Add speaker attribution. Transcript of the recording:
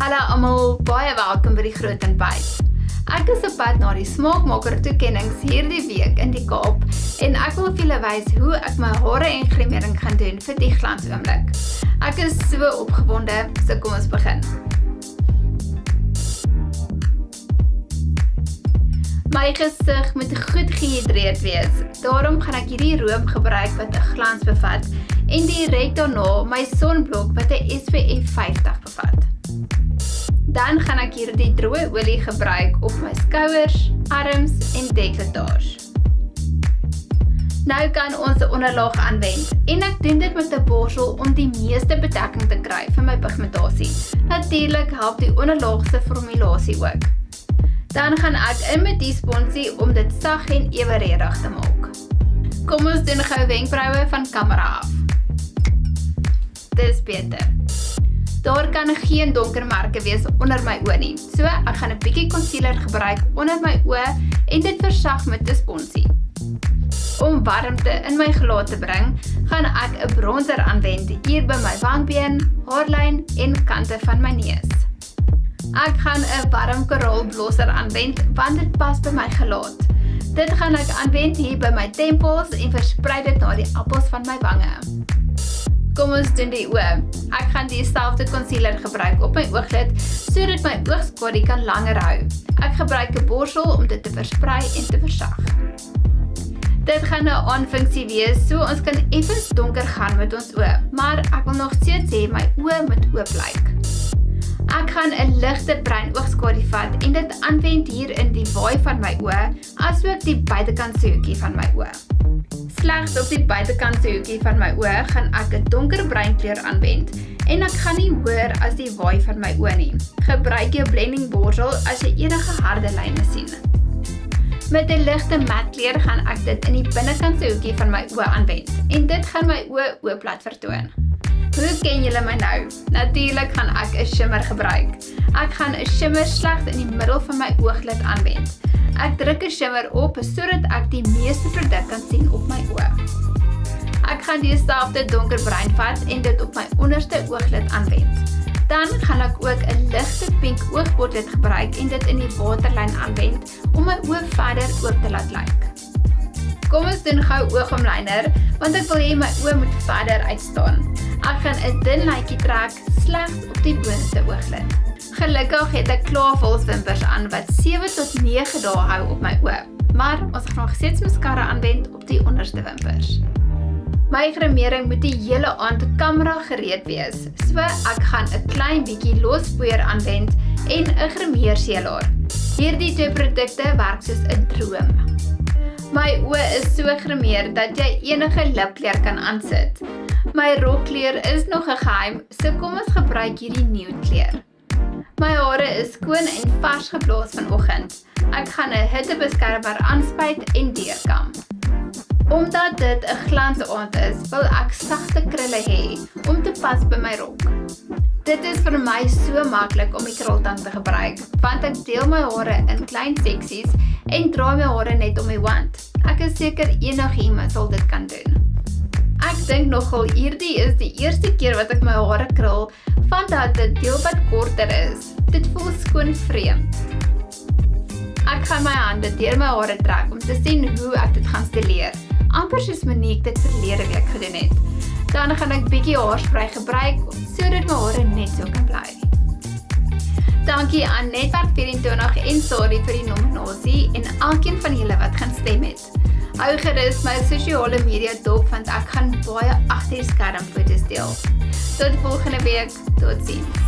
Speaker 1: Hallo almal, baie welkom by die Groot en Byt. Ek is op pad na die smaakmaker toekennings hierdie week in die Kaap en ek wil vir julle wys hoe ek my hare en grimering gaan doen vir die glansoomblik. Ek is so opgewonde, so kom ons begin. My gesig moet goed gehidreerd wees, daarom gaan ek hierdie room gebruik wat 'n glans bevat en direk daarna my sonblok wat 'n SPF 50 bevat. Dan gaan ek hierdie droë olie gebruik op my skouers, arms en dekolletage. Nou kan ons 'n onderlaag aanwend en ek doen dit met 'n borsel om die meeste bedekking te kry vir my pigmentasie. Natuurlik help die onderlaag se formulasie ook. Dan gaan ek in met die sponsie om dit sag en ewenredig te maak. Kom ons doen gou wenkbroue van kamera af. Dis beter. Daar kan geen donker merke wees onder my oë nie, so ek gaan 'n bietjie concealer gebruik onder my oë en dit versag met 'n sponsie. Om warmte in my gelaat te bring, gaan ek 'n bronzer aanwend hier by my wangbeen, haarlyn en kante van my neus. Ek gaan 'n warm koraalblosser aanwend want dit pas by my gelaat. Dit gaan ek aanwend hier by my tempels en versprei dit na die appels van my wange. Kom ons doen die oë. Ek gaan dieselfde concealer gebruik op my ooglid sodat my oogskadu kan langer hou. Ek gebruik 'n borsel om dit te versprei en te versag. Dit gaan 'n aanfunksie wees, so ons kan effens donker gaan met ons oë, maar ek wil nog steeds hê my oë moet oop lyk. Ek gaan 'n ligte bruin oogskadu vat en dit aanwend hier in die waai van my oë, asook die buitekant se hoekie van my oë. Slegs op die buitekant se hoekie van my oë gaan ek 'n donker bruin kleur aanwend en ek gaan nie hoër as die waai van my oë nie. Gebruik jou blending borsel as jy enige harde lyne sien. Met 'n ligte mat kleur gaan ek dit in die binnekant se hoekie van my oë aanwend en dit gaan my oë oop laat vertoon. Hoe ken julle my nou? Natuurlik gaan ek 'n shimmer gebruik. Ek gaan 'n shimmer slegs in die middel van my ooglid aanwend. Ek druk 'n shimmer op sodat ek die meeste produk kan sien op my oë. Ek gaan dieselfde donkerbruin vat en dit op my onderste ooglid aanwend. Dan gaan ek ook 'n ligte pink oogpotlood gebruik en dit in die waterlyn aanwend om my oë verder oop te laat lyk. Kom ons doen gou oogomlyner, want ek wil hê my oë moet verder uitstaan. Ek gaan 'n dun lyntjie trek slegs op die boonste ooglid. Gelukkig het ek klaarvalswimpers aan wat 7 tot 9 dae hou op my oë, maar ons gaan nog steeds mascara aanwend op die onderste wimpers. My grimering moet die hele aand kamera gereed wees, so ek gaan 'n klein bietjie lospoeier aanwend en 'n grimeerseelaar. Hierdie twee produkte werk soos 'n droom. My oë is so grimeer dat jy enige lipkleur kan aansit. My rokkleur is nog 'n geheim, so kom ons gebruik hierdie nude kleur. My hare is skoon en vars geblaas vanoggend. Ek gaan 'n hittebeskermer aanspuit en deurkam. Omdat dit 'n glansaand is, wil ek sagte krulle hê om te pas by my rok. Dit is vir my so maklik om die krultang te gebruik, want ek deel my hare in klein seksies en draai my hare net om my wand. Ek is seker enigiemand sal dit kan doen. Ek dink nogal hierdie is die eerste keer wat ek my hare krul, vandat dit deel wat korter is. Dit voel skoon vreemd. Ek gaan my hande deur my hare trek om te sien hoe ek dit gaan stileer. Amper soos Monique dit verlede week gedoen het. Dan gaan ek bietjie haarspray gebruik sodat my hare net so kan bly. Dankie aan Netwerk24 en Sari vir die nominasie en elkeen van julle wat gaan stem het. Hou gerus my sosiale media dop want ek gaan baie agter die skerm foto's deel. Tot volgende week, totsiens.